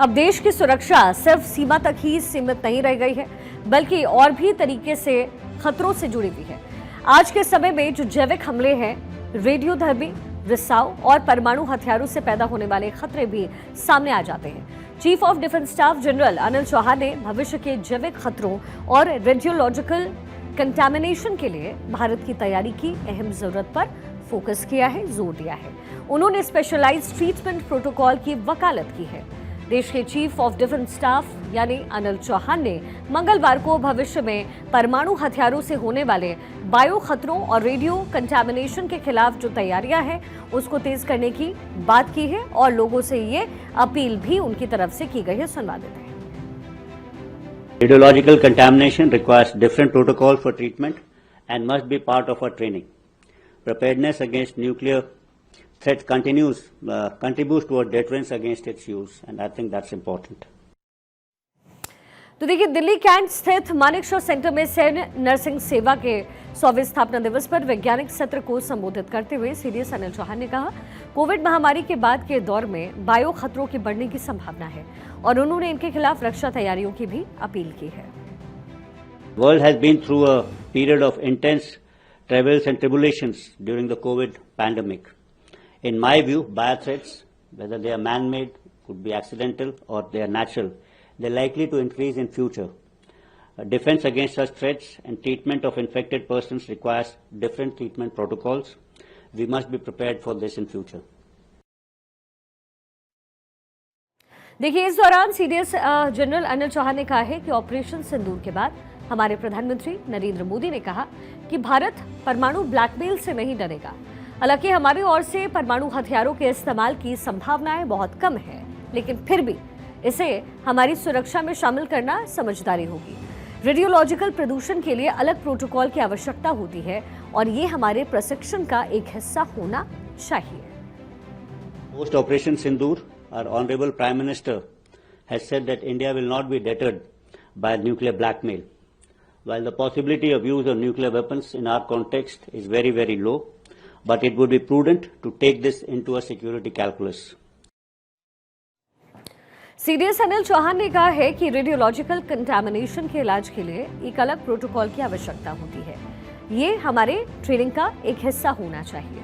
अब देश की सुरक्षा सिर्फ सीमा तक ही सीमित नहीं रह गई है, बल्कि और भी तरीके से खतरों से जुड़ी हुई है। आज के समय में जो जैविक हमले हैं, रेडियोधर्मी रिसाव और परमाणु हथियारों से पैदा होने वाले खतरे भी सामने आ जाते हैं। Chief of defence staff general Anil Chauhan ने भविष्य के जैविक खतरों और रेडियोलॉजिकल कंटामिनेशन के लिए भारत की तैयारी की अहम जरूरत पर फोकस किया है, जोर दिया है। उन्होंने स्पेशलाइज्ड ट्रीटमेंट प्रोटोकॉल की वकालत की है। देश के चीफ ऑफ डिफेंस स्टाफ यानी अनिल चौहान ने मंगलवार को भविष्य में परमाणु हथियारों से होने वाले बायो खतरों और रेडियो कंटामिनेशन के खिलाफ जो तैयारियां हैं उसको तेज करने की बात की है और लोगों से ये अपील भी उनकी तरफ से की गई है। सुनवा देते हैं। Radiological contamination requires different protocols for treatment and must be part of our training. Preparedness against nuclear threat contributes toward deterrence against its use, and I think that's important. तो देखिए, दिल्ली कैंट स्थित मानेकशॉ सेंटर में सैन्य nursing सेवा के 100वें स्थापना दिवस पर वैज्ञानिक सत्र को संबोधित करते हुए सीडीएस अनिल चौहान ने कहा, कोविड महामारी के बाद के दौर में बायो खतरों के बढ़ने की संभावना है और उन्होंने इनके खिलाफ रक्षा तैयारियों की भी अपील की है। World has been through a period of intense travails and tribulations during the COVID pandemic. In my view, biothreats, whether they are man-made, could be accidental, or they are natural, they're likely to increase in future. Defense against such threats and treatment of infected persons requires different treatment protocols. We must be prepared for this in future. देखिए, इस दौरान CDS general Anil Chauhan ने कहा है कि operation सिंदूर के बाद हमारे प्रधानमंत्री नरेंद्र मोदी ने कहा कि भारत परमाणु ब्लैकमेल से नहीं डरेगा। हालांकि हमारी ओर से परमाणु हथियारों के इस्तेमाल की संभावनाएं बहुत कम है, लेकिन फिर भी इसे हमारी सुरक्षा में शामिल करना समझदारी होगी। रेडियोलॉजिकल प्रदूषण के लिए अलग प्रोटोकॉल की आवश्यकता होती है और ये हमारे प्रशिक्षण का एक हिस्सा होना चाहिए। Post Operation Sindoor, our Honorable Prime Minister has said that India will not be deterred by nuclear blackmail. While the possibility of use of nuclear weapons in our context is very, very low, but it would be prudent to take this into a security calculus. CDS Anil Chauhan ने कहा है कि radiological contamination के इलाज के लिए एक अलग प्रोटोकॉल की आवश्यकता होती है। ये हमारे ट्रेनिंग का एक हिस्सा होना चाहिए।